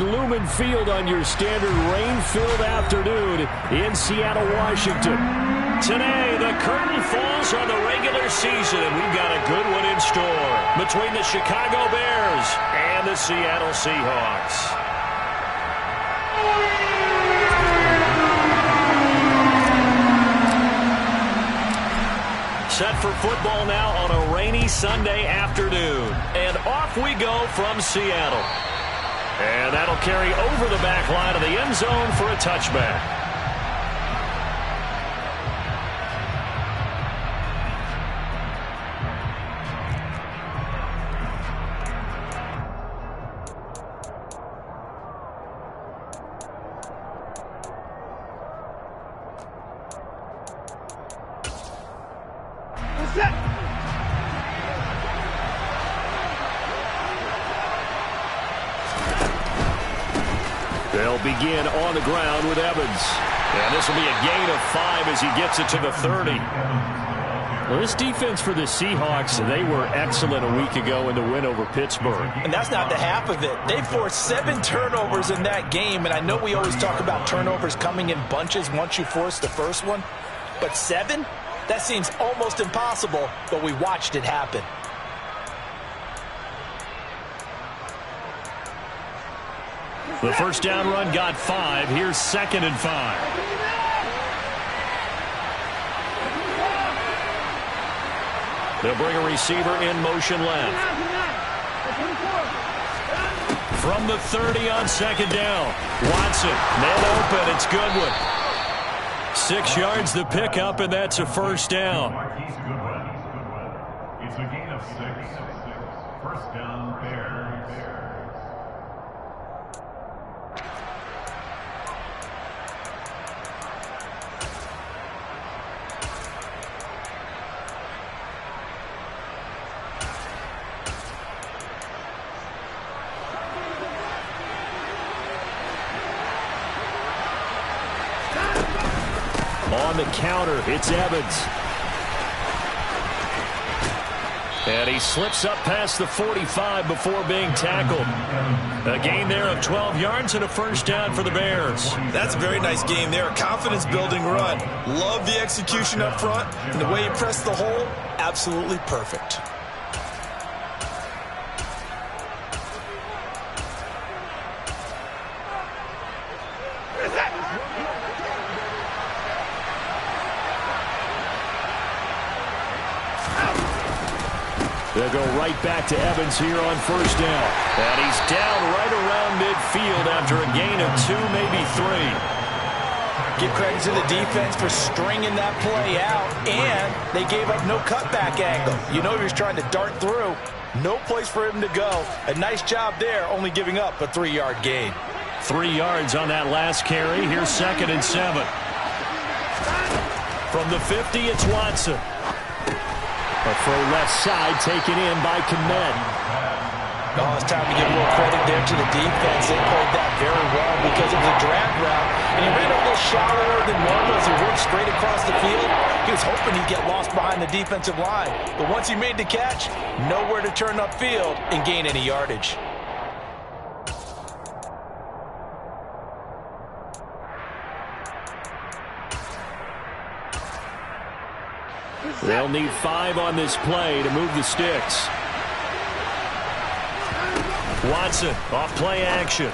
Lumen Field on your standard rain-filled afternoon in Seattle, Washington. Today, the curtain falls on the regular season, and we've got a good one in store between the Chicago Bears and the Seattle Seahawks. Set for football now on a rainy Sunday afternoon. And off we go from Seattle. And that'll carry over the back line of the end zone for a touchback. They'll begin on the ground with Evans. And this will be a gain of 5 as he gets it to the 30. Well, this defense for the Seahawks, they were excellent a week ago in the win over Pittsburgh. And that's not the half of it. They forced 7 turnovers in that game, and I know we always talk about turnovers coming in bunches once you force the first one. But 7? That seems almost impossible, but we watched it happen. The first down run got 5. Here's 2nd and 5. They'll bring a receiver in motion left. From the 30 on 2nd down. Watson, man open. It's Goodwin. 6 yards the pickup, and that's a first down. It's a gain of 6. First down, Bears. On the counter, it's Evans. And he slips up past the 45 before being tackled. A gain there of 12 yards and a first down for the Bears. That's a very nice game there. A confidence-building run. Love the execution up front. And the way he pressed the hole, absolutely perfect. They'll go right back to Evans here on first down. And he's down right around midfield after a gain of 2, maybe 3. Give credit to the defense for stringing that play out, and they gave up no cutback angle. You know he was trying to dart through. No place for him to go. A nice job there, only giving up a 3-yard gain. 3 yards on that last carry. Here's 2nd and 7. From the 50, it's Watson. A throw left side taken in by Kmet. Oh, it's time to give a little credit there to the defense. They played that very well because it was a drag route. And he ran a little shallower than normal as he worked straight across the field. He was hoping he'd get lost behind the defensive line. But once he made the catch, nowhere to turn upfield and gain any yardage. They'll need 5 on this play to move the sticks. Watson off play action.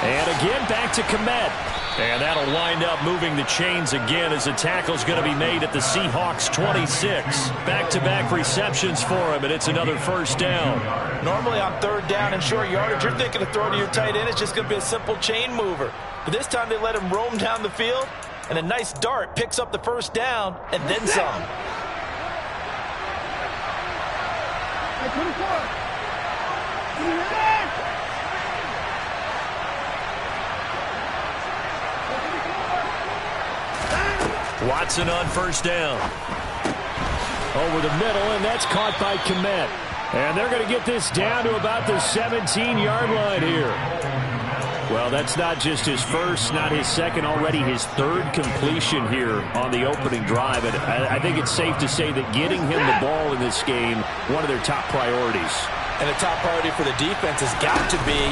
And again back to Kmet. And that'll wind up moving the chains again as the tackle's going to be made at the Seahawks 26. Back-to-back receptions for him, and it's another first down. Normally on 3rd down and short yardage, you're thinking to throw to your tight end. It's just going to be a simple chain mover. But this time they let him roam down the field, and a nice dart picks up the first down and then some. Watson on first down. Over the middle, and that's caught by Kmet. And they're going to get this down to about the 17-yard line here. Well, that's not just his first, not his second, already his 3rd completion here on the opening drive. And I think it's safe to say that getting him the ball in this game, one of their top priorities. And the top priority for the defense has got to be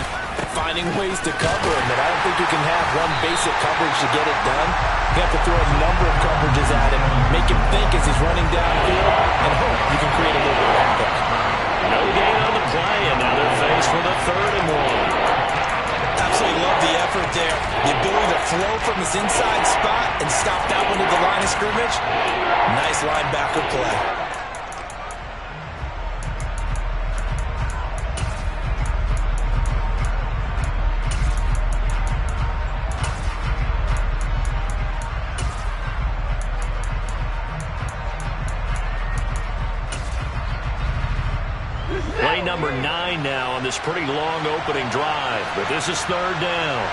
finding ways to cover him. And I don't think you can have one basic coverage to get it done. You have to throw a number of coverages at him, make him think as he's running downfield, and hope you can create a little bit of havoc. No gain on the play, and now they're faced with a 3rd and 1. Absolutely love the effort there. The ability to flow from his inside spot and stop that one at the line of scrimmage. Nice linebacker play. Play number 9 now on this pretty long opening drive, but this is 3rd down.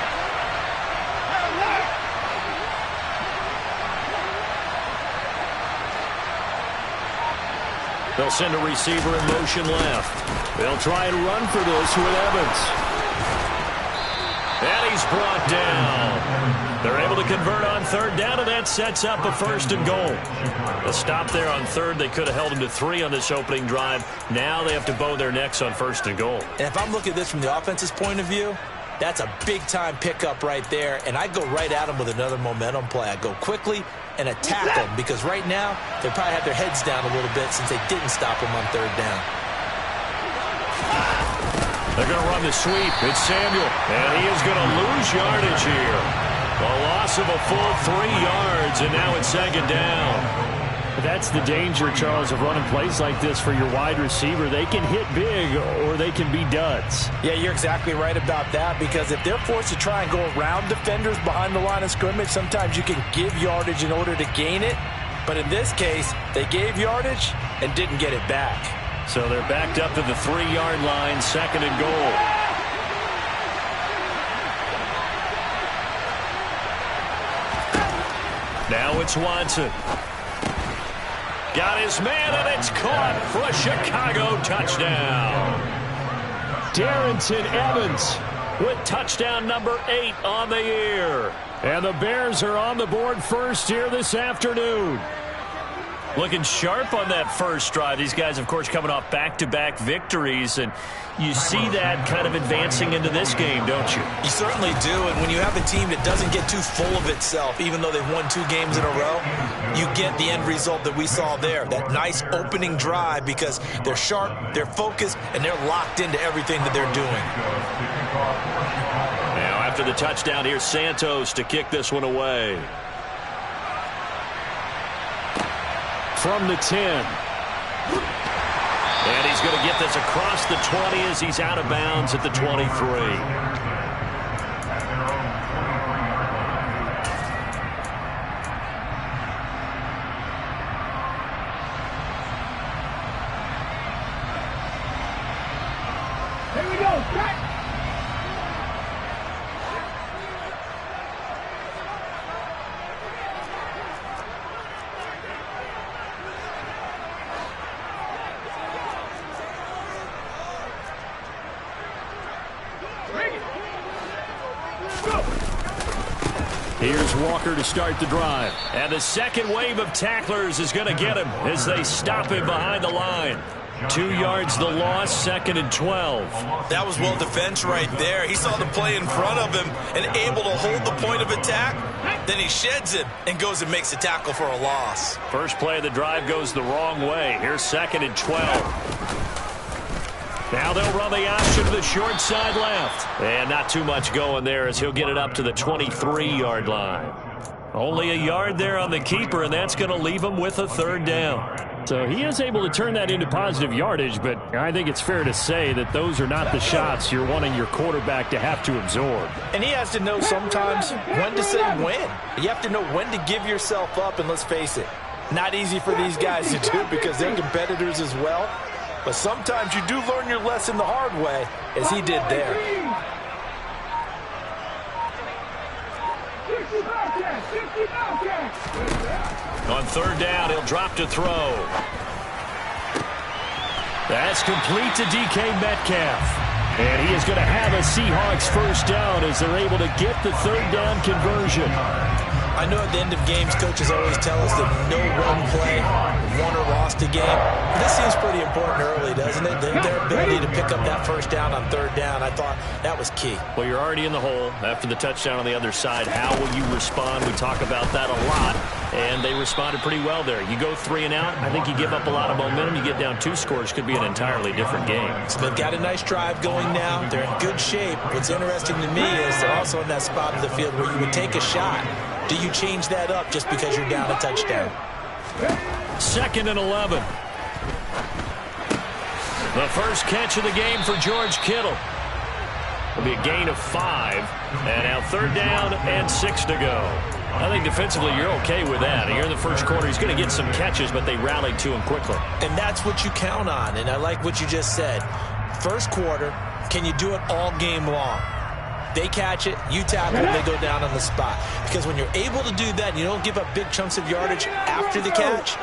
They'll send a receiver in motion left. They'll try and run for this with Evans. And he's brought down. They're able to convert on 3rd down, and that sets up a 1st and goal. A stop there on 3rd. They could have held him to 3 on this opening drive. Now they have to bow their necks on 1st and goal. And if I'm looking at this from the offense's point of view, that's a big-time pickup right there. And I go right at him with another momentum play. I go quickly and attack them because right now they probably have their heads down a little bit since they didn't stop him on 3rd down. They're going to run the sweep. It's Samuel, and he is going to lose yardage here. A loss of a full 3 yards, and now it's 2nd down. That's the danger, Charles, of running plays like this for your wide receiver. They can hit big or they can be duds. Yeah, you're exactly right about that because if they're forced to try and go around defenders behind the line of scrimmage, sometimes you can give yardage in order to gain it. But in this case, they gave yardage and didn't get it back. So they're backed up to the 3-yard line, 2nd and goal. Now it's Watson. Got his man, and it's caught for a Chicago touchdown. Darrington Evans with touchdown number 8 on the year. And the Bears are on the board first here this afternoon. Looking sharp on that first drive. These guys, of course, coming off back-to-back victories, and you see that kind of advancing into this game, don't you? You certainly do, and when you have a team that doesn't get too full of itself, even though they've won 2 games in a row, you get the end result that we saw there, that nice opening drive because they're sharp, they're focused, and they're locked into everything that they're doing. Now, after the touchdown, here's Santos to kick this one away. From the 10. And he's going to get this across the 20 as he's out of bounds at the 23. Here's Walker to start the drive. And the second wave of tacklers is going to get him as they stop him behind the line. 2 yards the loss, 2nd and 12. That was well defense right there. He saw the play in front of him and able to hold the point of attack. Then he sheds it and goes and makes a tackle for a loss. First play of the drive goes the wrong way. Here's 2nd and 12. Now they'll run the option to the short side left. And not too much going there as he'll get it up to the 23-yard line. Only a yard there on the keeper, and that's going to leave him with a 3rd down. So he is able to turn that into positive yardage, but I think it's fair to say that those are not the shots you're wanting your quarterback to have to absorb. And he has to know sometimes when to say when. You have to know when to give yourself up, and let's face it, not easy for these guys to do because they're competitors as well. But sometimes you do learn your lesson the hard way, as he did there. On 3rd down, he'll drop to throw. That's complete to DK Metcalf. And he is going to have a Seahawks 1st down as they're able to get the 3rd down conversion. I I know at the end of games, coaches always tell us that no one play won or lost a game. But this seems pretty important early, doesn't it? Their ability to pick up that first down on third down, I thought that was key. Well, you're already in the hole after the touchdown on the other side. How will you respond? We talk about that a lot, and they responded pretty well there. You go 3 and out, I think you give up a lot of momentum. You get down 2 scores, could be an entirely different game. So they've got a nice drive going now. They're in good shape. What's interesting to me is they're also in that spot of the field where you would take a shot. Do you change that up just because you're down a touchdown? 2nd and 11. The first catch of the game for George Kittle. It'll be a gain of 5. And now 3rd down and 6 to go. I think defensively you're okay with that. Here in the first quarter, he's going to get some catches, but they rallied to him quickly. And that's what you count on, and I like what you just said. First quarter, can you do it all game long? They catch it, you tackle, they go down on the spot. Because when you're able to do that and you don't give up big chunks of yardage after the catch,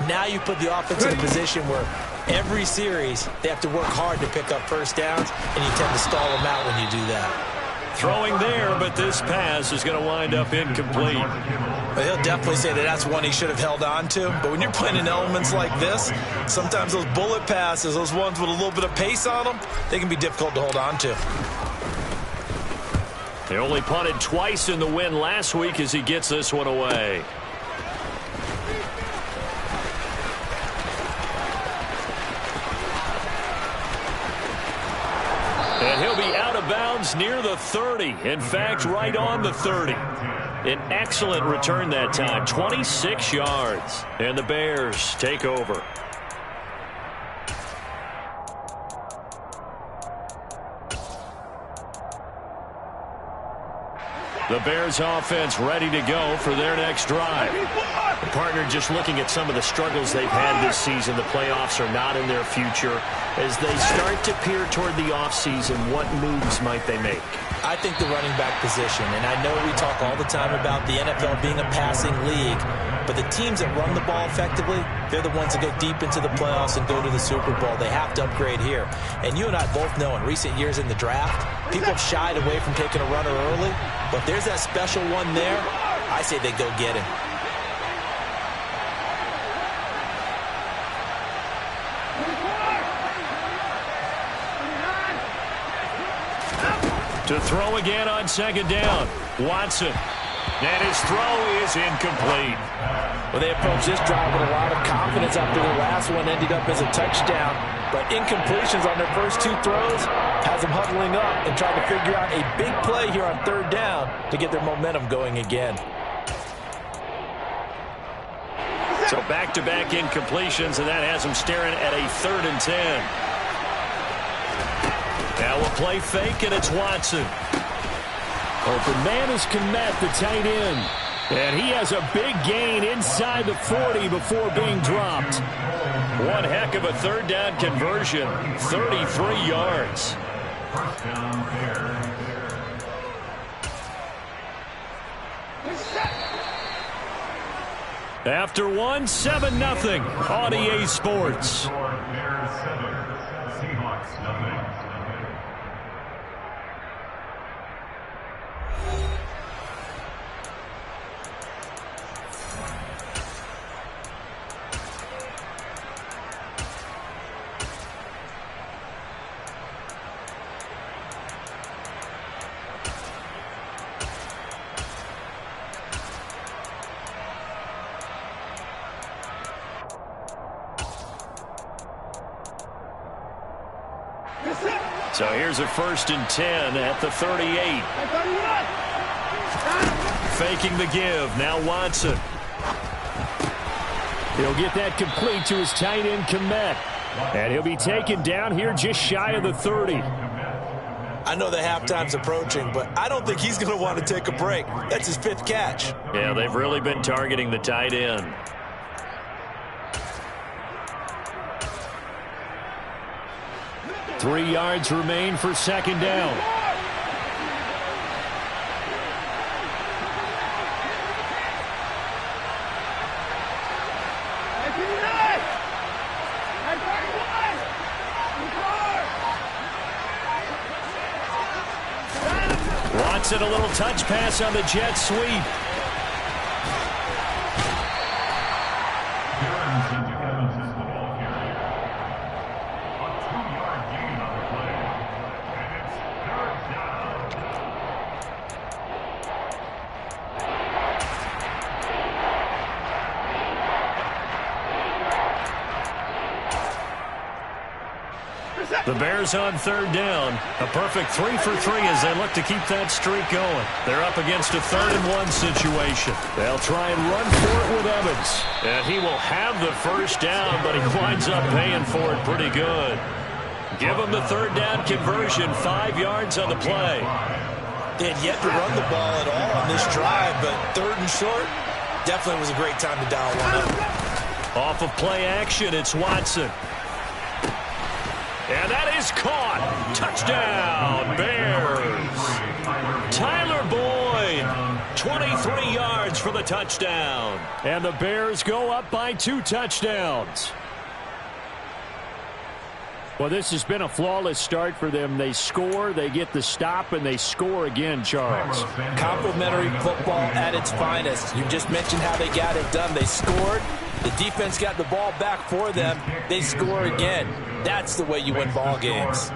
now you put the offense in a position where every series they have to work hard to pick up first downs, and you tend to stall them out when you do that. Throwing there, but this pass is going to wind up incomplete. Well, he'll definitely say that that's one he should have held on to. But when you're playing in elements like this, sometimes those bullet passes, those ones with a little bit of pace on them, they can be difficult to hold on to. They only punted twice in the win last week as he gets this one away. And he'll be out of bounds near the 30. In fact, right on the 30. An excellent return that time, 26 yards. And the Bears take over. The Bears offense ready to go for their next drive. The partner just looking at some of the struggles they've had this season. The playoffs are not in their future. As they start to peer toward the offseason, what moves might they make? I think the running back position, and I know we talk all the time about the NFL being a passing league, but the teams that run the ball effectively, they're the ones that go deep into the playoffs and go to the Super Bowl. They have to upgrade here. And you and I both know in recent years in the draft, people have shied away from taking a runner early, but there's that special one there. I say they go get him. To throw again on 2nd down. Watson. And his throw is incomplete. Well, they approached this drive with a lot of confidence after the last one ended up as a touchdown. But incompletions on their first 2 throws has them huddling up and trying to figure out a big play here on 3rd down to get their momentum going again. So back-to-back incompletions, and that has them staring at a 3rd and 10. Now a play fake, and it's Watson. Open man is Kmet, the tight end. And he has a big gain inside the 40 before being dropped. One heck of a 3rd down conversion, 33 yards. First down, Bears. After one, 7-0 on EA Sports. Bears 7, Seahawks nothing. So here's a 1st and 10 at the 38. Faking the give. Now Watson. He'll get that complete to his tight end, Kmet. And he'll be taken down here just shy of the 30. I know the halftime's approaching, but I don't think he's going to want to take a break. That's his 5th catch. Yeah, they've really been targeting the tight end. Three yards remain for 2nd down. Watson, a little touch pass on the jet sweep. The Bears on third down. A perfect 3 for 3 as they look to keep that streak going. They're up against a 3rd-and-1 situation. They'll try and run for it with Evans. And he will have the first down, but he winds up paying for it pretty good. Give him the 3rd down conversion, 5 yards on the play. They had yet to run the ball at all on this drive, but 3rd and short definitely was a great time to dial one up. Off of play action, it's Watson. And that is caught. Touchdown, Bears. Tyler Boyd, 23 yards for the touchdown. And the Bears go up by 2 touchdowns. Well, this has been a flawless start for them. They score, they get the stop, and they score again, Charles. Complimentary football at its finest. You just mentioned how they got it done. They scored. The defense got the ball back for them. They score again. That's the way you win ball games.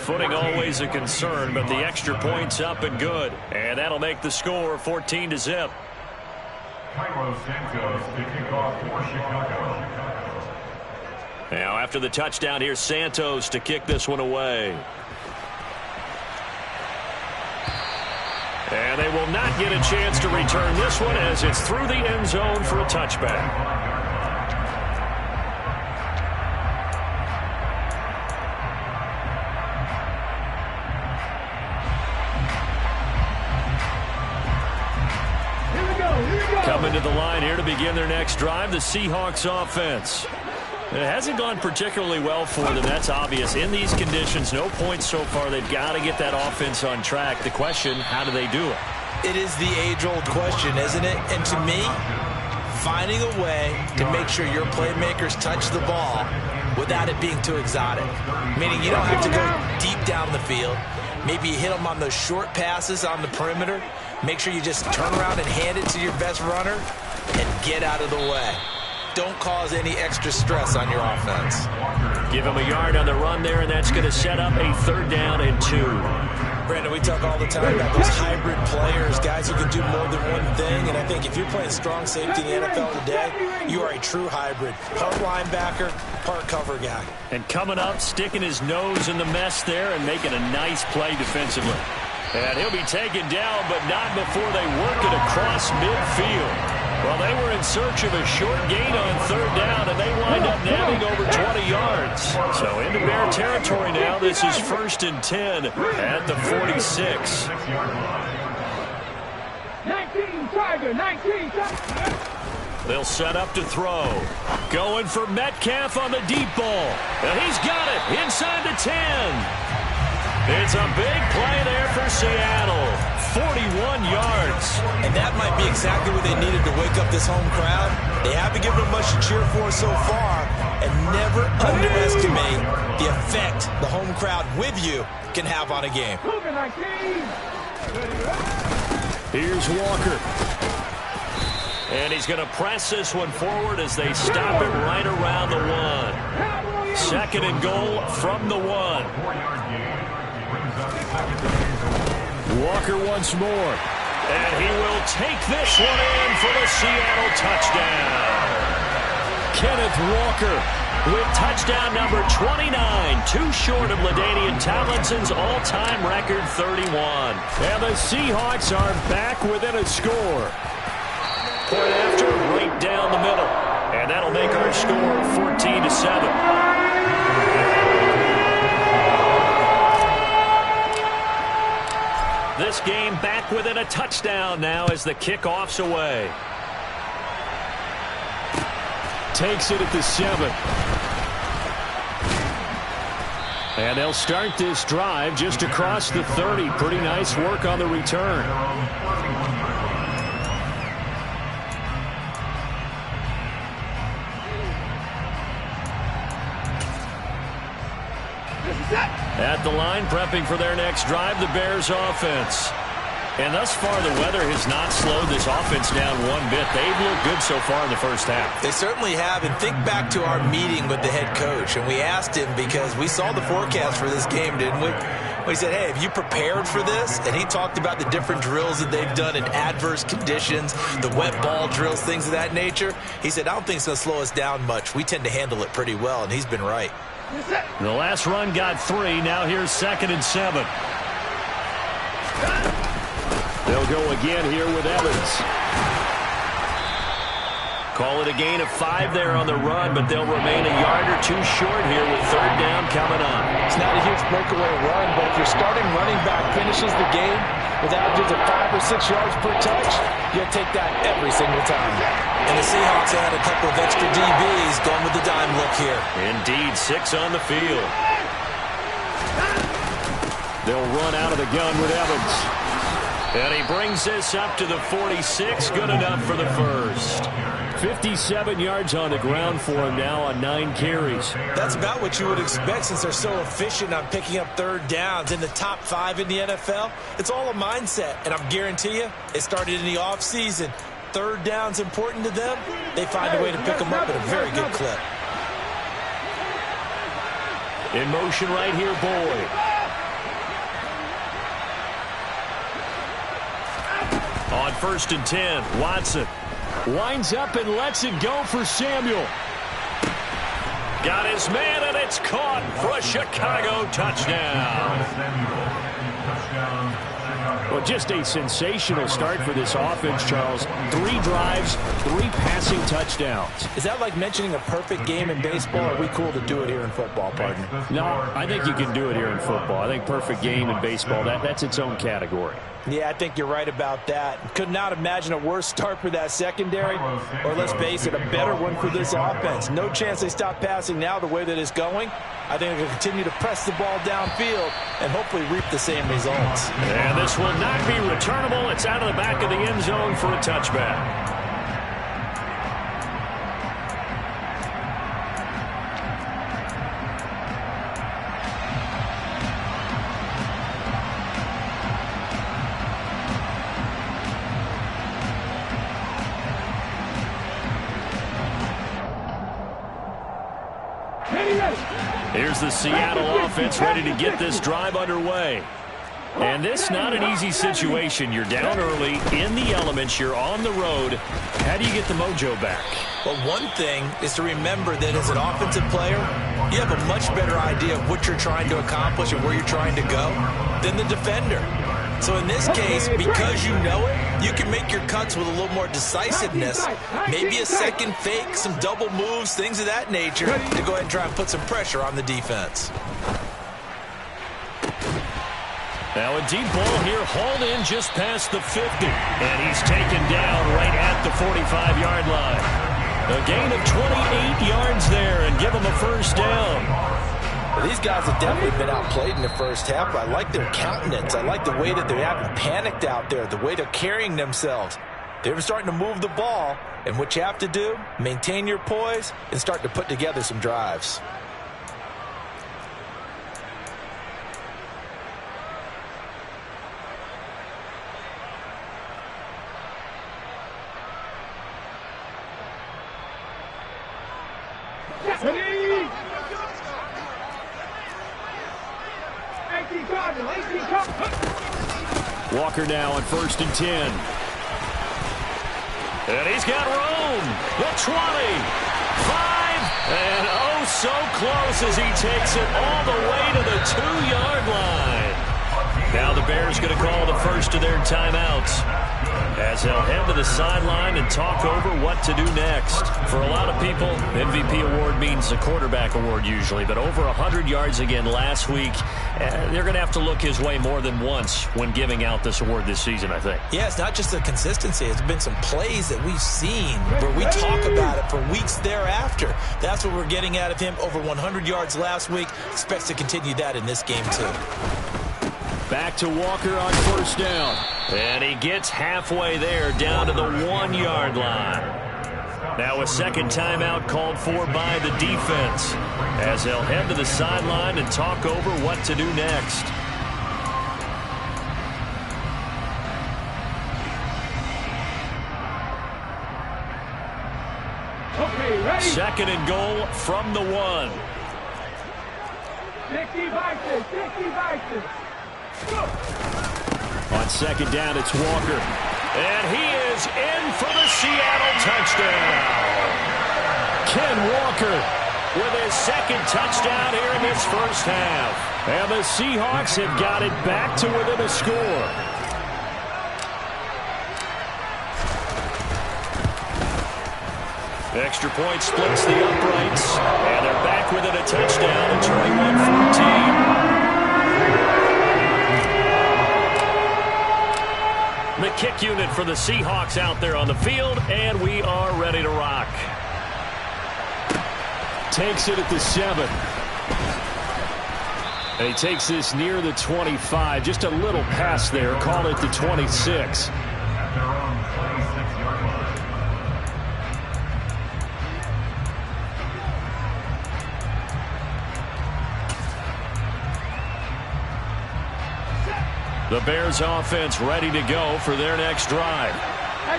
Footing always a concern, but the extra point's up and good. And that'll make the score 14-0. Now, after the touchdown, here's Santos to kick this one away. And they will not get a chance to return this one as it's through the end zone for a touchback. Coming to the line here to begin their next drive, the Seahawks offense. It hasn't gone particularly well for them. That's obvious. In these conditions, no points so far. They've got to get that offense on track. The question, how do they do it? It is the age-old question, isn't it? And to me, finding a way to make sure your playmakers touch the ball without it being too exotic. Meaning you don't have to go deep down the field. Maybe you hit them on those short passes on the perimeter. Make sure you just turn around and hand it to your best runner and get out of the way. Don't cause any extra stress on your offense. Give him a yard on the run there, and that's going to set up a 3rd down and 2. Brandon, we talk all the time about those hybrid players, guys who can do more than one thing. And I think if you're playing strong safety in the NFL today, you are a true hybrid. Part linebacker, part cover guy. And coming up, sticking his nose in the mess there and making a nice play defensively. And he'll be taken down, but not before they work it across midfield. Well, they were in search of a short gain on 3rd down, and they wind up nabbing over 20 yards. So into Bear territory now. This is 1st and 10 at the 46. 19, Tiger, 19, Tiger. They'll set up to throw. Going for Metcalf on the deep ball. And he's got it inside the 10. It's a big play there for Seattle. 41 yards. And that might be exactly what they needed to wake up this home crowd. They haven't given them much to cheer for so far. And never underestimate the effect the home crowd with you can have on a game. Here's Walker. And he's going to press this one forward as they stop it right around the 1. 2nd and goal from the 1. Walker once more. And he will take this one in for the Seattle touchdown. Kenneth Walker with touchdown number 29, too short of LaDainian Tomlinson's all-time record 31. And the Seahawks are back within a score. Point after, right down the middle. And that'll make our score 14-7. This game back within a touchdown now as the kickoff's away. Takes it at the 7. And they'll start this drive just across the 30. Pretty nice work on the return. At the line, prepping for their next drive, the Bears offense. And thus far, the weather has not slowed this offense down one bit. They've looked good so far in the first half. They certainly have. And think back to our meeting with the head coach. And we asked him because we saw the forecast for this game, didn't we? We said, hey, have you prepared for this? And he talked about the different drills that they've done in adverse conditions, the wet ball drills, things of that nature. He said, I don't think it's going to slow us down much. We tend to handle it pretty well, and he's been right. The last run got 3. Now here's 2nd and 7. They'll go again here with Evans. Call it a gain of 5 there on the run, but they'll remain a yard or 2 short here with 3rd down coming on. It's not a huge breakaway run, but if your starting running back finishes the game with averages of 5 or 6 yards per touch, you'll take that every single time. And the Seahawks add a couple of extra DBs going with the dime look here. Indeed, 6 on the field. They'll run out of the gun with Evans. And he brings this up to the 46. Good enough for the first. 57 yards on the ground for him now on 9 carries. That's about what you would expect since they're so efficient on picking up 3rd downs in the top 5 in the NFL. It's all a mindset, and I guarantee you it started in the offseason. 3rd down's important to them. They find a way to pick them up at a very good clip. In motion right here, Boyd. On 1st and 10, Watson winds up and lets it go for Samuel. Got his man, and it's caught for a Chicago touchdown. Well, just a sensational start for this offense, Charles. 3 drives, 3 passing touchdowns. Is that like mentioning a perfect game in baseball, or are we cool to do it here in football, partner? No, I think you can do it here in football. I think perfect game in baseball, that's its own category. Yeah, I think you're right about that. Could not imagine a worse start for that secondary, or let's face it, a better one for this offense. No chance they stop passing now the way that it's going. I think they'll continue to press the ball downfield and hopefully reap the same results. And this will not be returnable. It's out of the back of the end zone for a touchback. Here's the Seattle offense ready to get this drive underway. And this not an easy situation. You're down early, in the elements, you're on the road. How do you get the mojo back? Well, one thing is to remember that as an offensive player, you have a much better idea of what you're trying to accomplish and where you're trying to go than the defender. So in this case, because you know it, you can make your cuts with a little more decisiveness. Maybe a second fake, some double moves, things of that nature to go ahead and try and put some pressure on the defense. Now a deep ball here, hauled in just past the 50. And he's taken down right at the 45-yard line. A gain of 28 yards there and give him a first down. Well, these guys have definitely been outplayed in the first half, but I like their countenance. I like the way that they haven't panicked out there, the way they're carrying themselves. They're starting to move the ball, and what you have to do, maintain your poise and start to put together some drives. Walker now on 1st and 10. And he's got room. The 20. 5. And oh, so close as he takes it all the way to the 2-yard line. Now the Bears going to call the first of their timeouts, as they'll head to the sideline and talk over what to do next. For a lot of people, MVP award means a quarterback award usually, but over 100 yards again last week. They're going to have to look his way more than once when giving out this award this season, I think. Yeah, it's not just the consistency. It's been some plays that we've seen where we talk about it for weeks thereafter. That's what we're getting out of him. Over 100 yards last week. Expects to continue that in this game, too. Back to Walker on 1st down. And he gets halfway there, down to the 1-yard line. Now a second timeout called for by the defense, as they'll head to the sideline and talk over what to do next. Okay, ready? 2nd and goal from the 1. 60 Vikings, 60 Vikings. On 2nd down, it's Walker. And he is in for the Seattle touchdown. Ken Walker with his second touchdown here in this first half. And the Seahawks have got it back to within a score. Extra point splits the uprights, and they're back within a touchdown at 21-14. The kick unit for the Seahawks out there on the field, and we are ready to rock. Takes it at the 7. And he takes this near the 25. Just a little pass there. Call it the 26. At their own 26-yard line. The Bears offense ready to go for their next drive.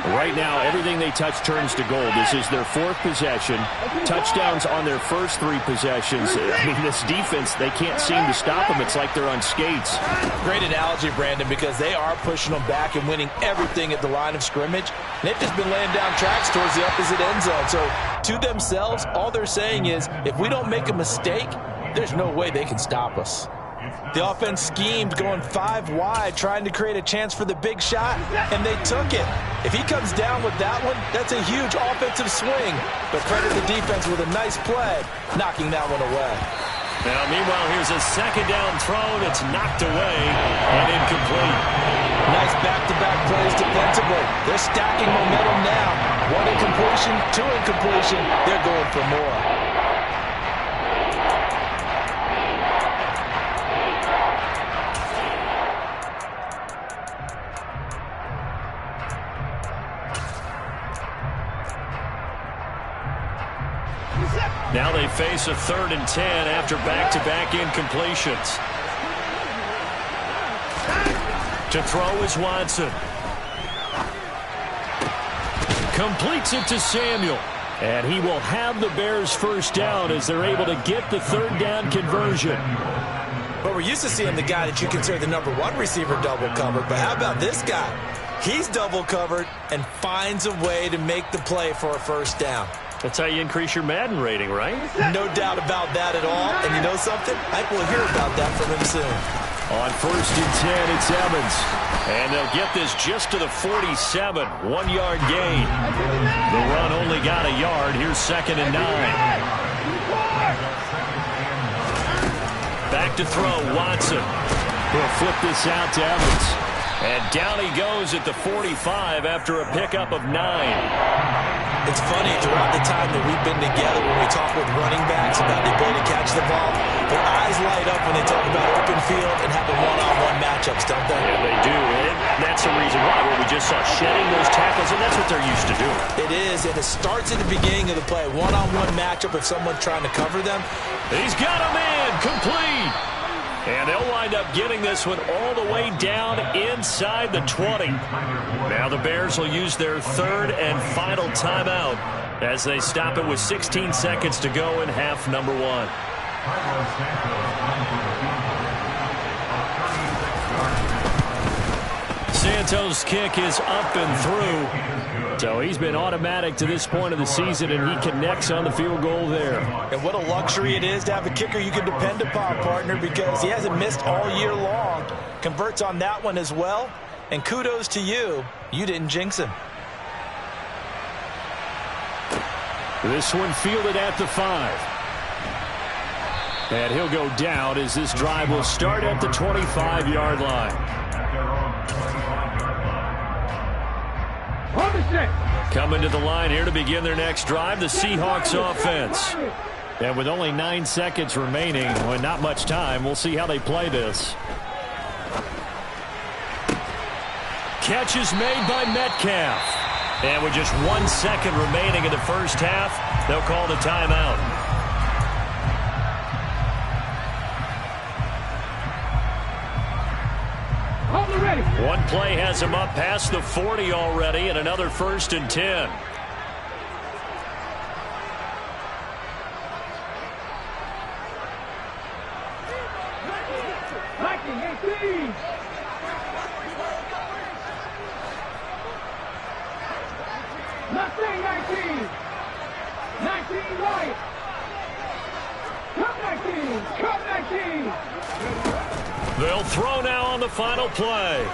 Right now, everything they touch turns to gold. This is their 4th possession. Touchdowns on their first 3 possessions. I mean, this defense, they can't seem to stop them. It's like they're on skates. Great analogy, Brandon, because they are pushing them back and winning everything at the line of scrimmage. They've just been laying down tracks towards the opposite end zone. So to themselves, all they're saying is, if we don't make a mistake, there's no way they can stop us. The offense schemed going 5 wide, trying to create a chance for the big shot, and they took it. If he comes down with that one, that's a huge offensive swing. But credit the defense with a nice play, knocking that one away. Now, meanwhile, here's a second down throw that's knocked away and incomplete. Nice back-to-back plays defensively. They're stacking momentum now. 1 incompletion, 2 incompletion. They're going for more. Now they face a 3rd and 10 after back-to-back incompletions. To throw is Watson. Completes it to Samuel. And he will have the Bears first down as they're able to get the 3rd down conversion. But we're used to seeing the guy that you consider the #1 receiver double covered. But how about this guy? He's double covered and finds a way to make the play for a first down. That's how you increase your Madden rating, right? No doubt about that at all. And you know something? I think we'll hear about that from him soon. On 1st and 10, it's Evans. And they'll get this just to the 47. 1-yard gain. The run only got a yard. Here's 2nd and 9. Back to throw, Watson. He'll flip this out to Evans. And down he goes at the 45 after a pickup of 9. It's funny, throughout the time that we've been together, when we talk with running backs about the ability to catch the ball, their eyes light up when they talk about open field and having one-on-one matchups, don't they? Yeah, they do. And that's the reason why, where we just saw shedding those tackles, and that's what they're used to doing. It is, and it starts at the beginning of the play. One-on-one matchup if someone's trying to cover them. He's got a man, complete. And they'll wind up getting this one all the way down inside the 20. Now the Bears will use their 3rd and final timeout as they stop it with 16 seconds to go in half number 1. Santos' kick is up and through. So he's been automatic to this point of the season, and he connects on the field goal there. And what a luxury it is to have a kicker you can depend upon, partner, because he hasn't missed all year long. Converts on that one as well. And kudos to you. You didn't jinx him. This one fielded at the 5. And he'll go down as this drive will start at the 25-yard line. Coming to the line here to begin their next drive, the Seahawks offense. And with only 9 seconds remaining, well, not much time, we'll see how they play this. Catch is made by Metcalf. And with just 1 second remaining in the first half, they'll call the timeout. One play has him up past the 40 already, and another 1st and 10. ready. They'll throw now on the final play.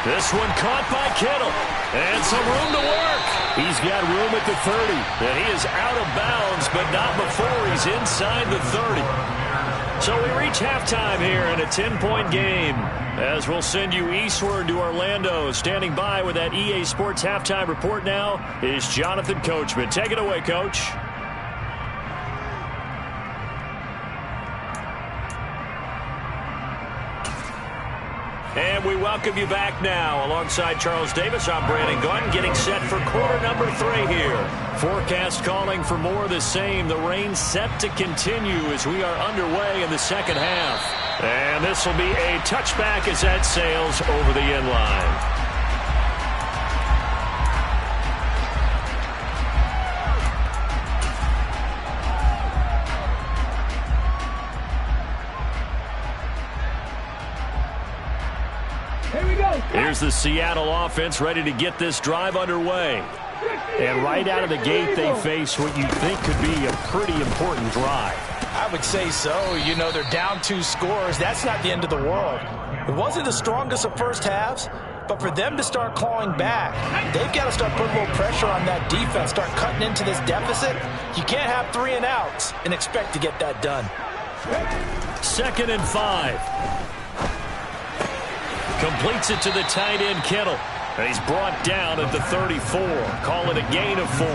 This one caught by Kittle. And some room to work. He's got room at the 30. And he is out of bounds, but not before he's inside the 30. So we reach halftime here in a 10-point game. As we'll send you eastward to Orlando. Standing by with that EA Sports halftime report now is Jonathan Coachman. Take it away, Coach. And we welcome you back now. Alongside Charles Davis, I'm Brandon Gordon, getting set for quarter number 3 here. Forecast calling for more of the same. The rain set to continue as we are underway in the second half. And this will be a touchback as that sails over the end line. Here's the Seattle offense ready to get this drive underway. And right out of the gate, they face what you think could be a pretty important drive. I would say so. You know, they're down 2 scores. That's not the end of the world. It wasn't the strongest of first halves, but for them to start clawing back, they've got to start putting a little pressure on that defense, start cutting into this deficit. You can't have 3 and outs and expect to get that done. 2nd and 5. Completes it to the tight end, Kittle. And he's brought down at the 34. Call it a gain of 4.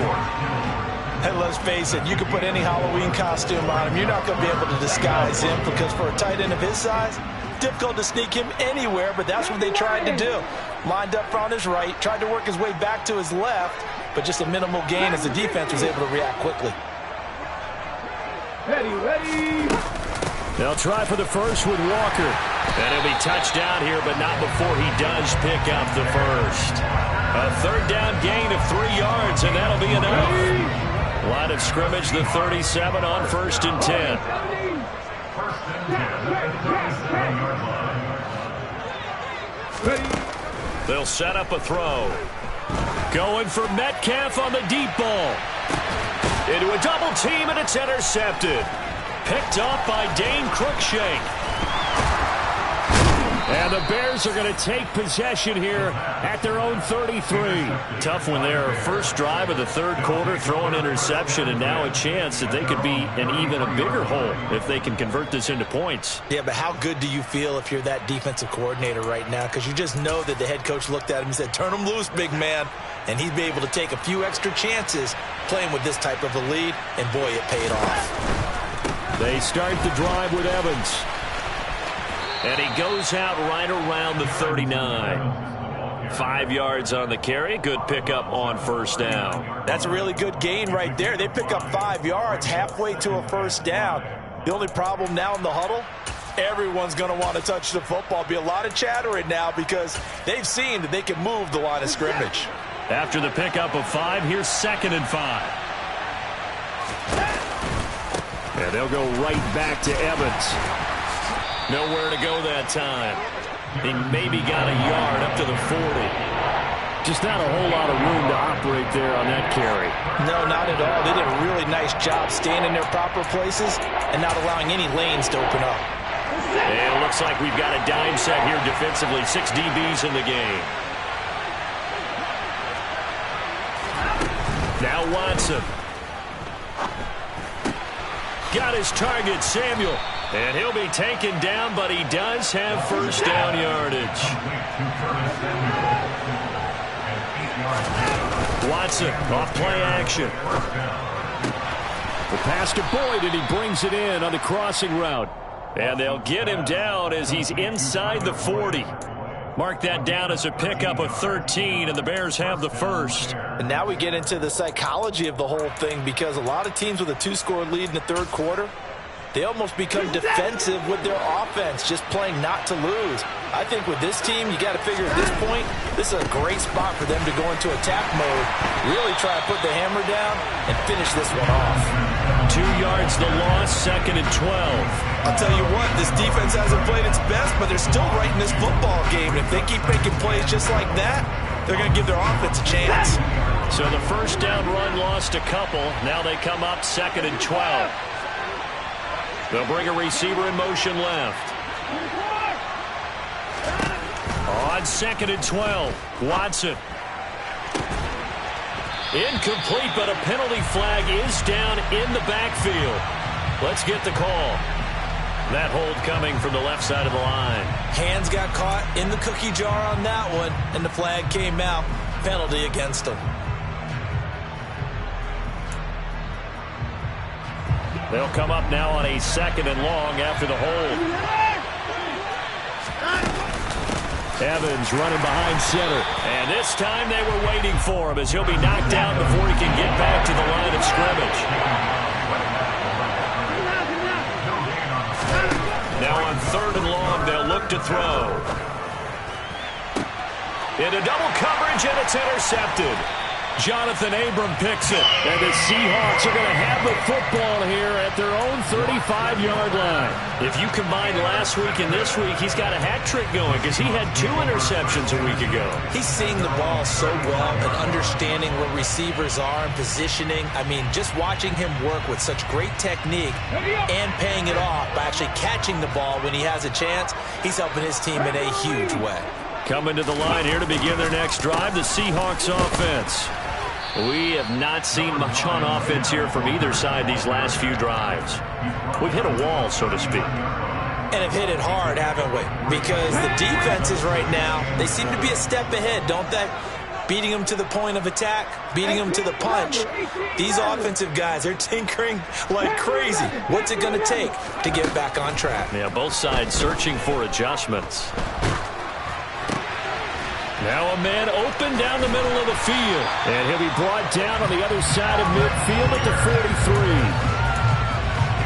And let's face it, you can put any Halloween costume on him. You're not going to be able to disguise him because for a tight end of his size, difficult to sneak him anywhere, but that's what they tried to do. Lined up on his right, tried to work his way back to his left, but just a minimal gain as the defense was able to react quickly. Ready. They'll try for the first with Walker. And he'll be touched down here, but not before he does pick up the first. A 3rd down gain of 3 yards, and that'll be enough. Line of scrimmage, the 37 on 1st and 10. They'll set up a throw. Going for Metcalf on the deep ball. Into a double team, and it's intercepted. Picked off by Dane Cruikshank. And the Bears are going to take possession here at their own 33. Tough one there. First drive of the 3rd quarter, throw an interception, and now a chance that they could be in even a bigger hole if they can convert this into points. Yeah, but how good do you feel if you're that defensive coordinator right now? Because you just know that the head coach looked at him and said, turn him loose, big man. And he'd be able to take a few extra chances playing with this type of a lead, and boy, it paid off. They start the drive with Evans. And he goes out right around the 39. 5 yards on the carry. Good pickup on 1st down. That's a really good gain right there. They pick up 5 yards halfway to a 1st down. The only problem now in the huddle, everyone's going to want to touch the football. Be a lot of chattering now because they've seen that they can move the line of scrimmage. After the pickup of 5, here's 2nd and 5. And they'll go right back to Evans. Nowhere to go that time. He maybe got a yard up to the 40. Just not a whole lot of room to operate there on that carry. No, not at all. They did a really nice job staying in their proper places and not allowing any lanes to open up. And it looks like we've got a dime set here defensively. 6 DBs in the game. Now Watson. Got his target, Samuel. And he'll be taken down, but he does have 1st down yardage. Watson off play action. The pass to Boyd, and he brings it in on the crossing route. And they'll get him down as he's inside the 40. Mark that down as a pickup of 13, and the Bears have the 1st. And now we get into the psychology of the whole thing because a lot of teams with a 2-score lead in the 3rd quarter, they almost become defensive with their offense, just playing not to lose. I think with this team, you got to figure at this point, this is a great spot for them to go into attack mode, really try to put the hammer down and finish this one off. 2 yards the loss, 2nd and 12. I'll tell you what, this defense hasn't played its best, but they're still right in this football game. And if they keep making plays just like that, they're going to give their offense a chance. So the 1st down run lost a couple. Now they come up 2nd and 12. They'll bring a receiver in motion left. On 2nd and 12, Watson. Incomplete, but a penalty flag is down in the backfield. Let's get the call. That hold coming from the left side of the line. Hands got caught in the cookie jar on that one, and the flag came out. Penalty against him. They'll come up now on a 2nd and long after the hold. Evans running behind center. And this time they were waiting for him as he'll be knocked down before he can get back to the line of scrimmage. Now on 3rd and long, they'll look to throw. Into double coverage, and it's intercepted. Jonathan Abram picks it, and the Seahawks are going to have the football here at their own 35-yard line. If you combine last week and this week, he's got a hat trick going because he had 2 interceptions a week ago. He's seeing the ball so well and understanding where receivers are and positioning. I mean, just watching him work with such great technique and paying it off by actually catching the ball when he has a chance, he's helping his team in a huge way. Coming to the line here to begin their next drive, the Seahawks offense. We have not seen much on offense here from either side these last few drives. We've hit a wall, so to speak. And have hit it hard, haven't we? Because the defenses right now, they seem to be a step ahead, don't they? Beating them to the point of attack, beating them to the punch. These offensive guys, they're tinkering like crazy. What's it going to take to get back on track? Yeah, both sides searching for adjustments. Now a man open down the middle of the field. And he'll be brought down on the other side of midfield at the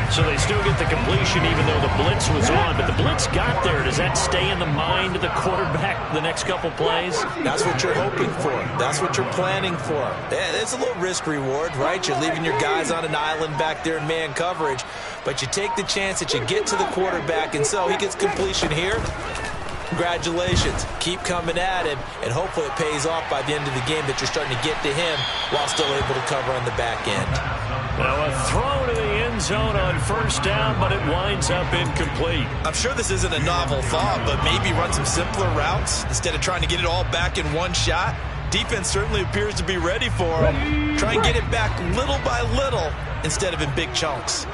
43. So they still get the completion even though the blitz was on. But the blitz got there. Does that stay in the mind of the quarterback the next couple plays? That's what you're hoping for. That's what you're planning for. It's a little risk reward, right? You're leaving your guys on an island back there in man coverage. But you take the chance that you get to the quarterback. And so he gets completion here. Congratulations. Keep coming at him, and hopefully it pays off by the end of the game that you're starting to get to him while still able to cover on the back end. Now a throw to the end zone on 1st down, but it winds up incomplete. I'm sure this isn't a novel thought, but maybe run some simpler routes instead of trying to get it all back in one shot. Defense certainly appears to be ready for him. Try and get it back little by little instead of in big chunks.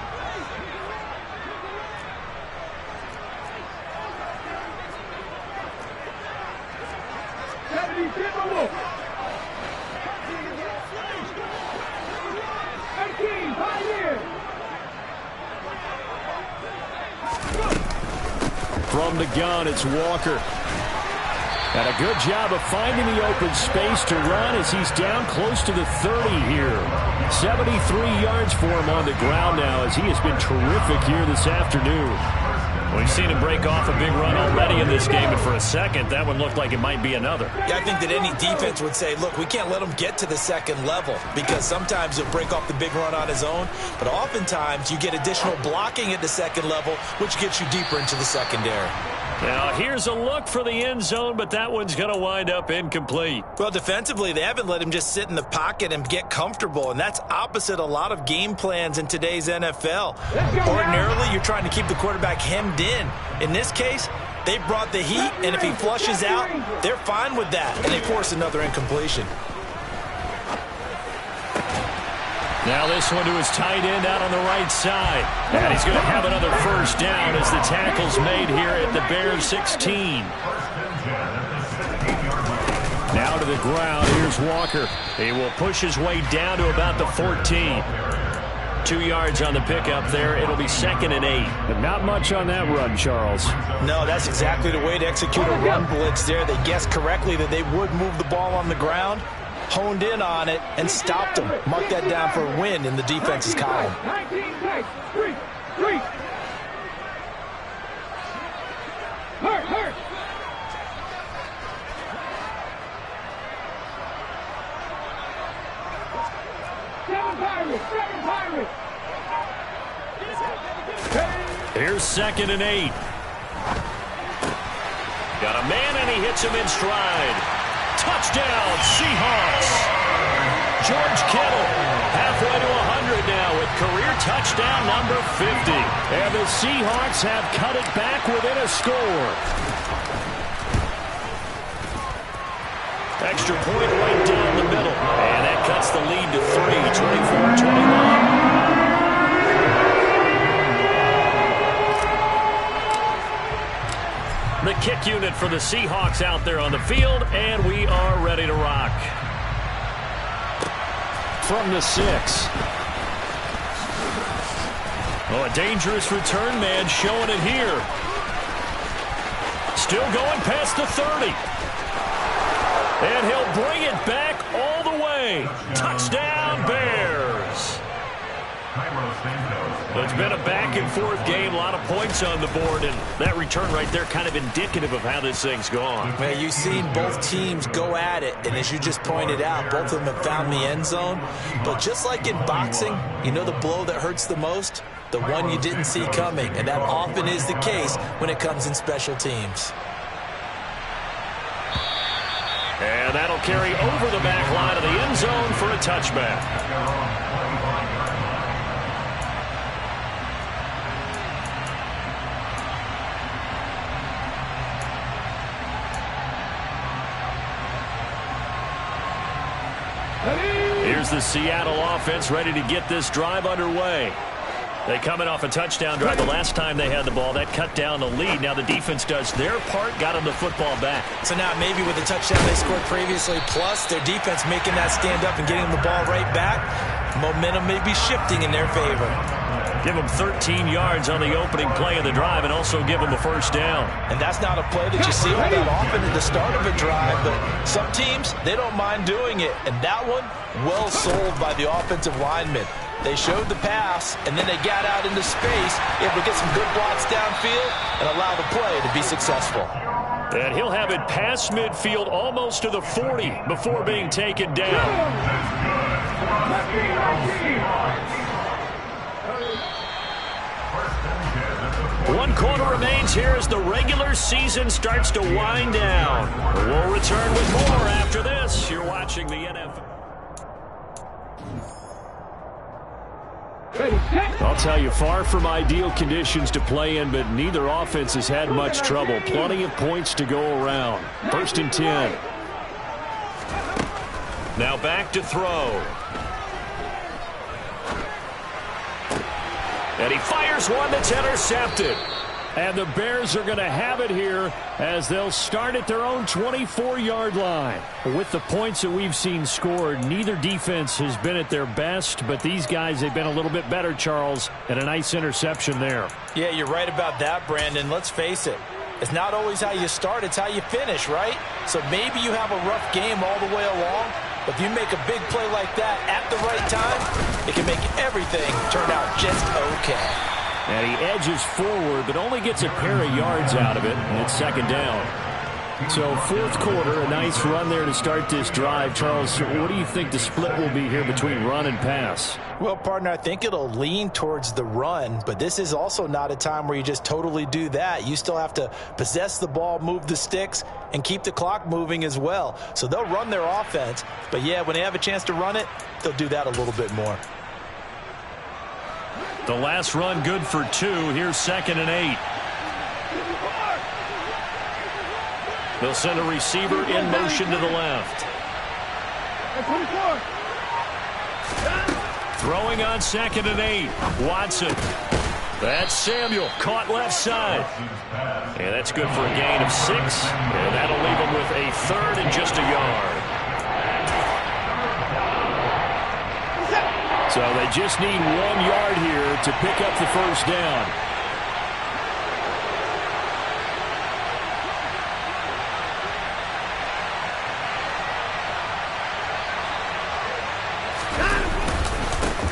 From the gun, it's Walker. And a good job of finding the open space to run as he's down close to the 30 here. 73 yards for him on the ground now as he has been terrific here this afternoon. We've seen him break off a big run already in this game, and for a second, that one looked like it might be another. Yeah, I think that any defense would say, look, we can't let him get to the 2nd level because sometimes he'll break off the big run on his own, but oftentimes you get additional blocking at the 2nd level, which gets you deeper into the secondary. Now, here's a look for the end zone, but that one's going to wind up incomplete. Well, defensively, they haven't let him just sit in the pocket and get comfortable, and that's opposite a lot of game plans in today's NFL. Ordinarily, you're trying to keep the quarterback hemmed in. In this case, they brought the heat, and if he flushes out, they're fine with that, and they force another incompletion. Now this one to his tight end out on the right side. And he's going to have another 1st down as the tackle's made here at the Bears 16. Now to the ground. Here's Walker. He will push his way down to about the 14. 2 yards on the pickup there. It'll be 2nd and 8. But not much on that run, Charles. No, that's exactly the way to execute a run blitz there. They guessed correctly that they would move the ball on the ground, honed in on it, and stopped them. Mark that down for a win in the defense's column. 19, 3, 3. Hurt. 7 Pirates. Here's 2nd and 8. Got a man, and he hits him in stride. Touchdown, Seahawks. George Kittle halfway to 100 now with career touchdown number 50. And the Seahawks have cut it back within a score. Extra point right down the middle. And that cuts the lead to 3, 24-21. The kick unit for the Seahawks out there on the field, and we are ready to rock. From the 6. Oh, a dangerous return man showing it here. Still going past the 30. And he'll bring it back all the way. Touchdown, Bears. It's been a back-and-forth game, a lot of points on the board, and that return right there kind of indicative of how this thing's gone. Man, you've seen both teams go at it, and as you just pointed out, both of them have found the end zone. But just like in boxing, you know the blow that hurts the most? The one you didn't see coming, and that often is the case when it comes in special teams. And that'll carry over the back line of the end zone for a touchback. Here's the Seattle offense ready to get this drive underway. They coming off a touchdown drive. The last time they had the ball, that cut down the lead. Now the defense does their part, got them the football back. So now maybe with the touchdown they scored previously, plus their defense making that stand up and getting them the ball right back, momentum may be shifting in their favor. Give them 13 yards on the opening play of the drive and also give them a first down. And that's not a play that you see all that often at the start of a drive, but some teams, they don't mind doing it. And that one, well sold by the offensive linemen. They showed the pass, and then they got out into space, able to get some good blocks downfield and allow the play to be successful. And he'll have it past midfield almost to the 40 before being taken down. One quarter remains here as the regular season starts to wind down. We'll return with more after this. You're watching the NFL. I'll tell you, far from ideal conditions to play in, but neither offense has had much trouble. Plenty of points to go around. 1st and 10. Now back to throw. And he fires one that's intercepted. And the Bears are going to have it here as they'll start at their own 24-yard line. With the points that we've seen scored, neither defense has been at their best, but these guys, they've been a little bit better, Charles, and a nice interception there. Yeah, you're right about that, Brandon. Let's face it. It's not always how you start, it's how you finish, right? So maybe you have a rough game all the way along, but if you make a big play like that at the right time, it can make everything turn out just okay. And he edges forward, but only gets a pair of yards out of it, and it's 2nd down. So 4th quarter, a nice run there to start this drive. Charles, what do you think the split will be here between run and pass? Well, partner, I think it'll lean towards the run, but this is also not a time where you just totally do that. You still have to possess the ball, move the sticks, and keep the clock moving as well. So they'll run their offense, but yeah, when they have a chance to run it, they'll do that a little bit more. The last run good for 2. Here's 2nd and 8. They'll send a receiver in motion to the left. Throwing on 2nd and 8. Watson. That's Samuel. Caught left side. And that's good for a gain of 6. And that'll leave them with a 3rd and just a yard. So they just need 1 yard here to pick up the first down.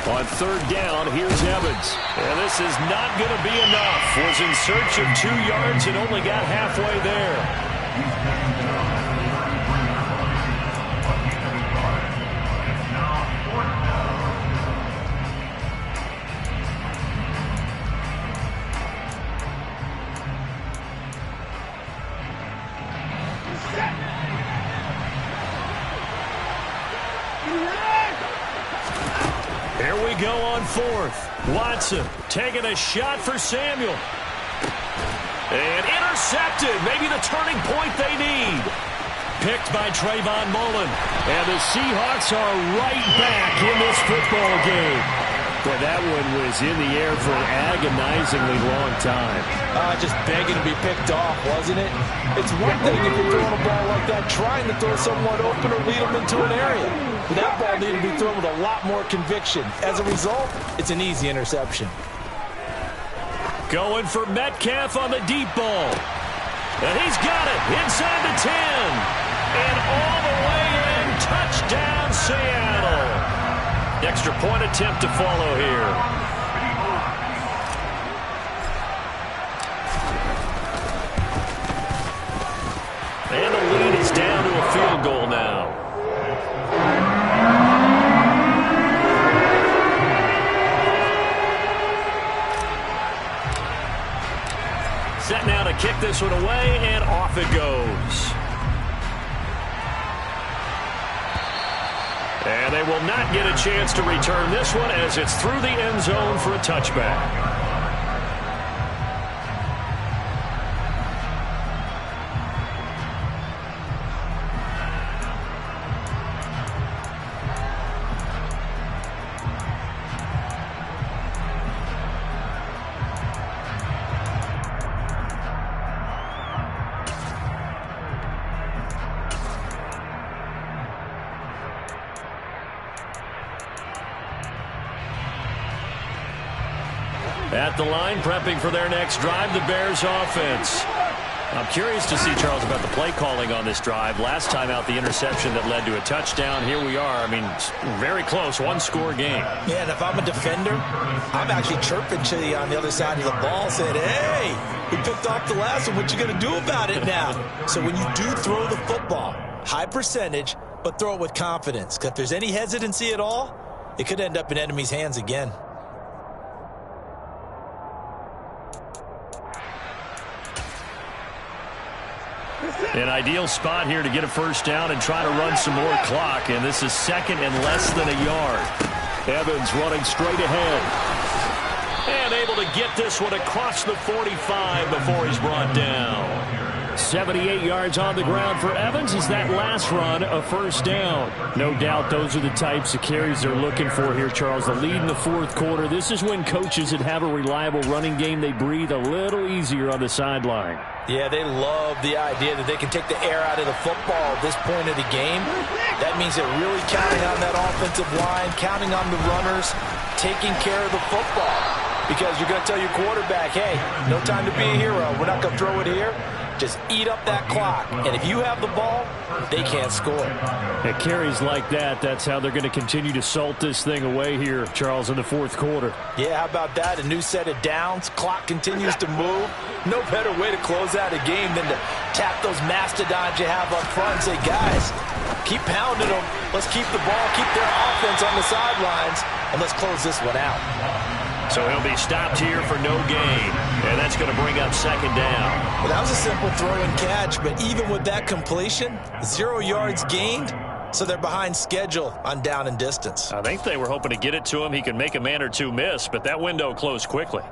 On 3rd down, here's Evans. And this is not going to be enough. Was in search of 2 yards and only got halfway there. Here we go on fourth. Watson taking a shot for Samuel. And intercepted. Maybe the turning point they need. Picked by Trayvon Mullen. And the Seahawks are right back in this football game. Boy, that one was in the air for an agonizingly long time. Just begging to be picked off, wasn't it? It's one thing if you're throwing a ball like that, trying to throw someone open or lead them into an area. But that ball needed to be thrown with a lot more conviction. As a result, it's an easy interception. Going for Metcalf on the deep ball. And he's got it inside the 10. And all the way in. Touchdown, Seattle. Extra point attempt to follow here. And the lead is down to a field goal now. Set now to kick this one away, and off it goes. And they will not get a chance to return this one as it's through the end zone for a touchback. At the line, prepping for their next drive, the Bears offense. I'm curious to see, Charles, about the play calling on this drive. Last time out, the interception that led to a touchdown. Here we are. I mean, very close, one-score game. Yeah, and if I'm a defender, I'm actually chirping to you on the other side of the ball, saying, hey, we picked off the last one. What you going to do about it now? So when you do throw the football, high percentage, but throw it with confidence. Because if there's any hesitancy at all, it could end up in enemy's hands again. An ideal spot here to get a first down and try to run some more clock. And this is second and less than a yard. Evans running straight ahead. And able to get this one across the 45 before he's brought down. 78 yards on the ground for Evans as that last run a first down. No doubt those are the types of carries they're looking for here, Charles. The lead in the fourth quarter. This is when coaches that have a reliable running game, they breathe a little easier on the sideline. Yeah, they love the idea that they can take the air out of the football at this point of the game. That means they're really counting on that offensive line, counting on the runners, taking care of the football. Because you're going to tell your quarterback, hey, no time to be a hero. We're not going to throw it here. Just eat up that clock. And if you have the ball, they can't score. At carries like that, that's how they're going to continue to salt this thing away here, Charles, in the fourth quarter. Yeah, how about that? A new set of downs. Clock continues to move. No better way to close out a game than to tap those mastodons you have up front and say, guys, keep pounding them. Let's keep the ball, keep their offense on the sidelines, and let's close this one out. So he'll be stopped here for no gain. And that's going to bring up second down. Well, that was a simple throw and catch, but even with that completion, 0 yards gained, so they're behind schedule on down and distance. I think they were hoping to get it to him. He could make a man or two miss, but that window closed quickly.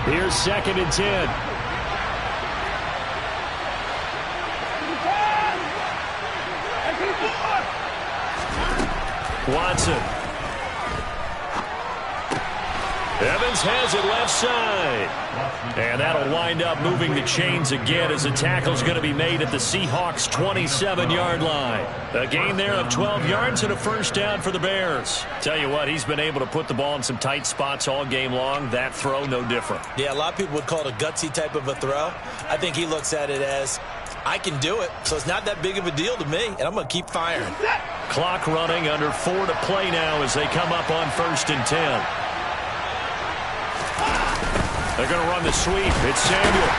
Here's second and 10. Watson. Evans has it left side. And that'll wind up moving the chains again as the tackle's going to be made at the Seahawks' 27-yard line. A gain there of 12 yards and a first down for the Bears. Tell you what, he's been able to put the ball in some tight spots all game long. That throw, no different. Yeah, a lot of people would call it a gutsy type of a throw. I think he looks at it as, I can do it, so it's not that big of a deal to me, and I'm going to keep firing. Clock running, under 4 to play now as they come up on 1st and 10. They're going to run the sweep. It's Samuel.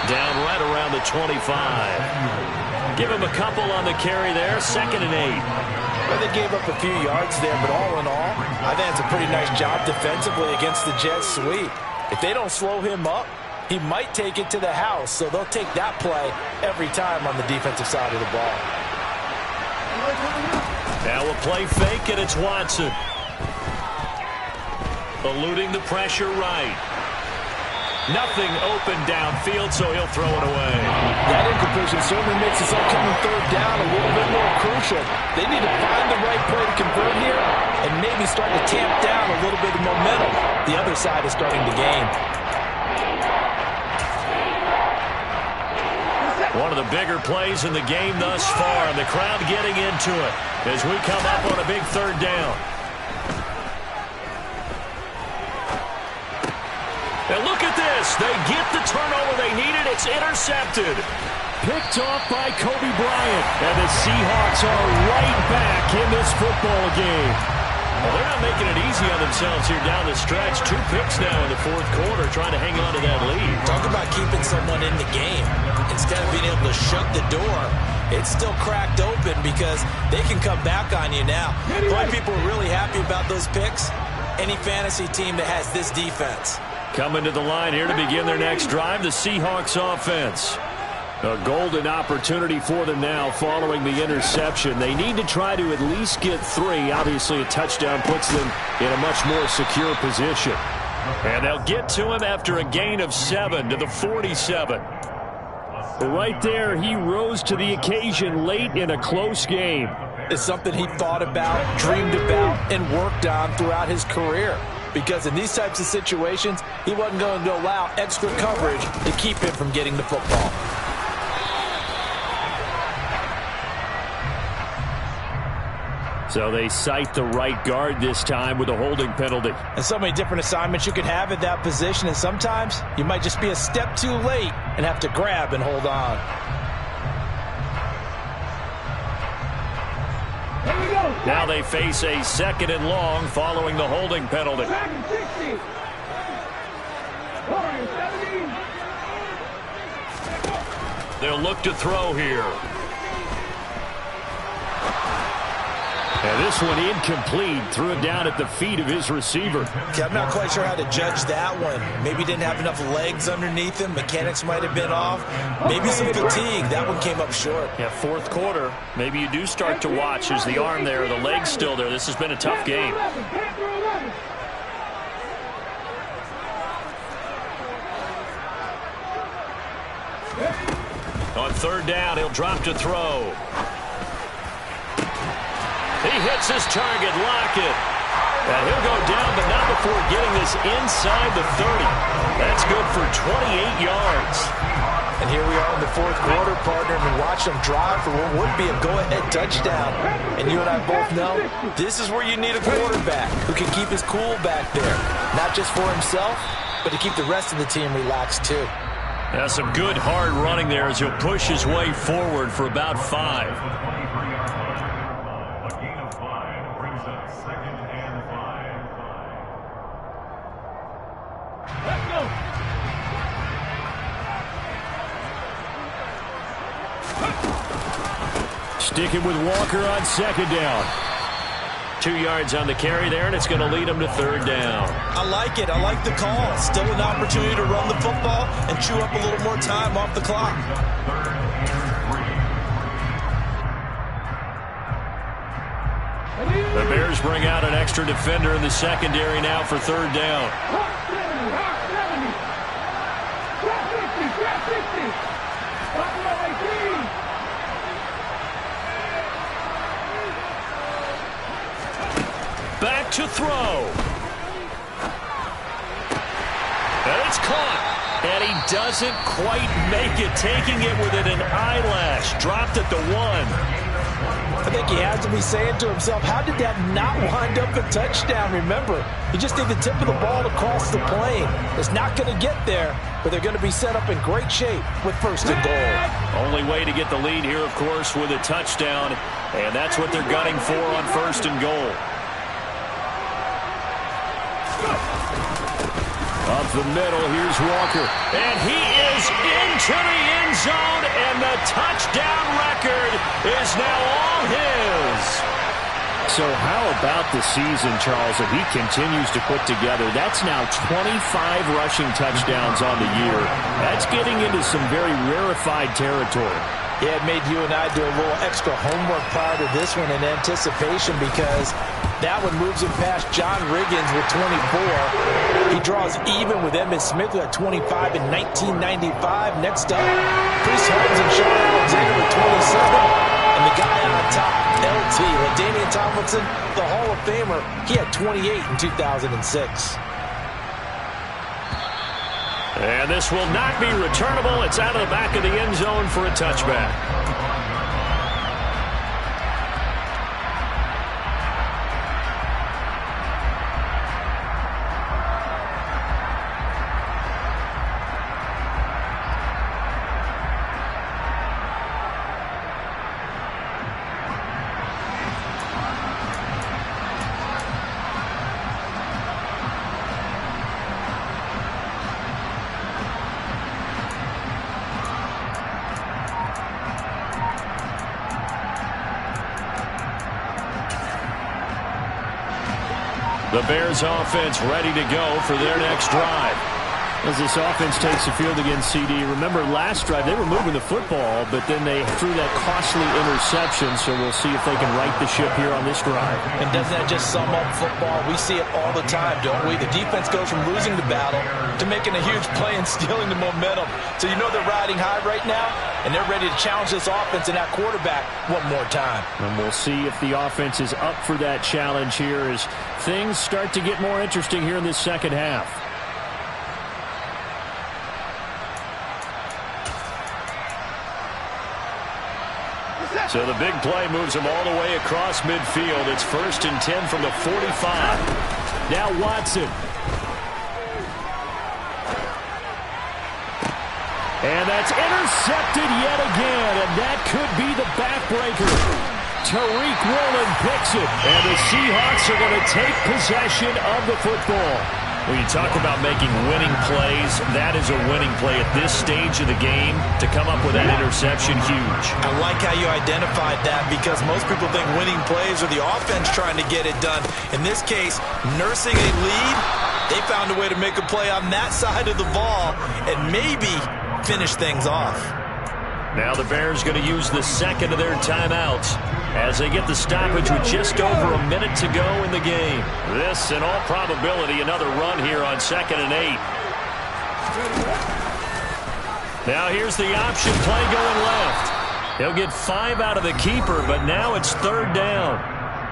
Down right around the 25. Give him a couple on the carry there. 2nd and 8. Well, they gave up a few yards there, but all in all, I think it's a pretty nice job defensively against the Jets sweep. If they don't slow him up, he might take it to the house, so they'll take that play every time on the defensive side of the ball. Now a play fake, and it's Watson. Eluding the pressure right. Nothing open downfield, so he'll throw it away. That incompletion certainly makes this upcoming third down a little bit more crucial. They need to find the right play to convert here and maybe start to tamp down a little bit of momentum. The other side is starting to gain. One of the bigger plays in the game thus far, and the crowd getting into it as we come up on a big third down. And look at this. They get the turnover they needed. It's intercepted. Picked off by Kobe Bryant. And the Seahawks are right back in this football game. Well, they're not making it easy on themselves here down the stretch. 2 picks now in the fourth quarter, trying to hang on to that lead. Talk about keeping someone in the game. Instead of being able to shut the door, it's still cracked open because they can come back on you now. The only people are really happy about those picks, any fantasy team that has this defense. Coming to the line here to begin their next drive, the Seahawks offense. A golden opportunity for them now following the interception. They need to try to at least get 3. Obviously, a touchdown puts them in a much more secure position. And they'll get to him after a gain of 7 to the 47. Right there, he rose to the occasion late in a close game. It's something he thought about, dreamed about, and worked on throughout his career. Because in these types of situations, he wasn't going to allow extra coverage to keep him from getting the football. So they cite the right guard this time with a holding penalty. And so many different assignments you could have at that position, and sometimes you might just be a step too late and have to grab and hold on. Now they face a 2nd and long following the holding penalty. They'll look to throw here. And this one incomplete. Threw it down at the feet of his receiver. Okay, I'm not quite sure how to judge that one. Maybe didn't have enough legs underneath him. Mechanics might have been off. Maybe some fatigue. That one came up short. Yeah, fourth quarter. Maybe you do start to watch. Is the arm there? The leg's still there? This has been a tough game. On third down, he'll drop to throw. He hits his target, Lockett. And he'll go down, but not before getting this inside the 30. That's good for 28 yards. And here we are in the fourth quarter, partner, and watch them drive for what would be a go-ahead touchdown. And you and I both know this is where you need a quarterback who can keep his cool back there. Not just for himself, but to keep the rest of the team relaxed too. Yeah, some good hard running there as he'll push his way forward for about 5. Sticking with Walker on 2nd down. 2 yards on the carry there, and it's going to lead him to 3rd down. I like it. I like the call. Still an opportunity to run the football and chew up a little more time off the clock. The Bears bring out an extra defender in the secondary now for 3rd down. Back to throw. And it's caught. And he doesn't quite make it, taking it within an eyelash. Dropped at the 1. I think he has to be saying to himself, how did that not wind up a touchdown? Remember, you just need the tip of the ball to cross the plane. It's not going to get there, but they're going to be set up in great shape with 1st and goal. Only way to get the lead here, of course, with a touchdown. And that's what they're gunning for on 1st and goal. Up the middle, here's Walker. And he is into the end zone, and the touchdown record is now all his. So how about the season, Charles, that he continues to put together? That's now 25 rushing touchdowns on the year. That's getting into some very rarefied territory. Yeah, it made you and I do a little extra homework prior to this one in anticipation because that one moves him past John Riggins with 24. He draws even with Emmitt Smith who had 25 in 1995. Next up, Chris Holmes and Sean Alexander with 27. And the guy on top, LT, LaDainian Tomlinson, the Hall of Famer, he had 28 in 2006. And this will not be returnable. It's out of the back of the end zone for a touchback. The Bears offense ready to go for their next drive. As this offense takes the field against CD, remember last drive they were moving the football, but then they threw that costly interception, so we'll see if they can right the ship here on this drive. And doesn't that just sum up football? We see it all the time, don't we? The defense goes from losing the battle to making a huge play and stealing the momentum. So you know they're riding high right now, and they're ready to challenge this offense and that quarterback one more time. And we'll see if the offense is up for that challenge here as things start to get more interesting here in this second half. So the big play moves him all the way across midfield. It's 1st and 10 from the 45. Now Watson. And that's intercepted yet again, and that could be the backbreaker. Tariq Woolen picks it, and the Seahawks are going to take possession of the football. When you talk about making winning plays, that is a winning play at this stage of the game. To come up with that interception, huge. I like how you identified that because most people think winning plays are the offense trying to get it done. In this case, nursing a lead, they found a way to make a play on that side of the ball and maybe finish things off. Now the Bears going to use the second of their timeouts as they get the stoppage with just over a minute to go in the game. This, in all probability, another run here on 2nd and 8. Now here's the option play going left. He'll get 5 out of the keeper, but now it's 3rd down.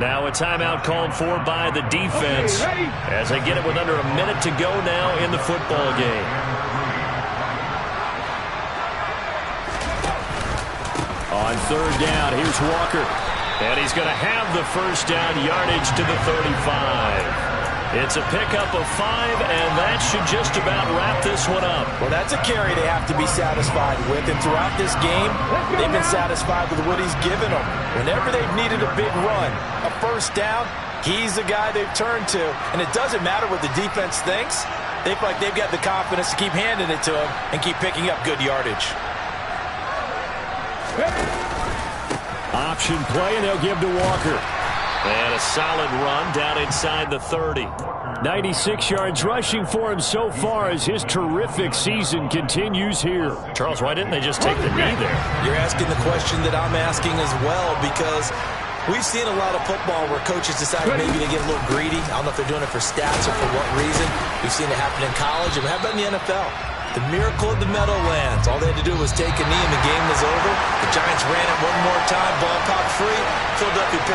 Now a timeout called for by the defense as they get it with under a minute to go now in the football game. On 3rd down, here's Walker. And he's going to have the 1st down yardage to the 35. It's a pickup of 5, and that should just about wrap this one up. Well, that's a carry they have to be satisfied with. And throughout this game, they've been satisfied with what he's given them. Whenever they've needed a big run, a 1st down, he's the guy they've turned to. And it doesn't matter what the defense thinks. They feel like they've got the confidence to keep handing it to him and keep picking up good yardage. Option play, and they'll give to Walker. And a solid run down inside the 30. 96 yards rushing for him so far as his terrific season continues here. Charles, why didn't they just take the knee there? You're asking the question that I'm asking as well because we've seen a lot of football where coaches decide maybe they get a little greedy. I don't know if they're doing it for stats or for what reason. We've seen it happen in college. And how about in the NFL? The miracle of the Meadowlands. All they had to do was take a knee and the game was over. The Giants ran it one more time. Ball popped free. Philadelphia picked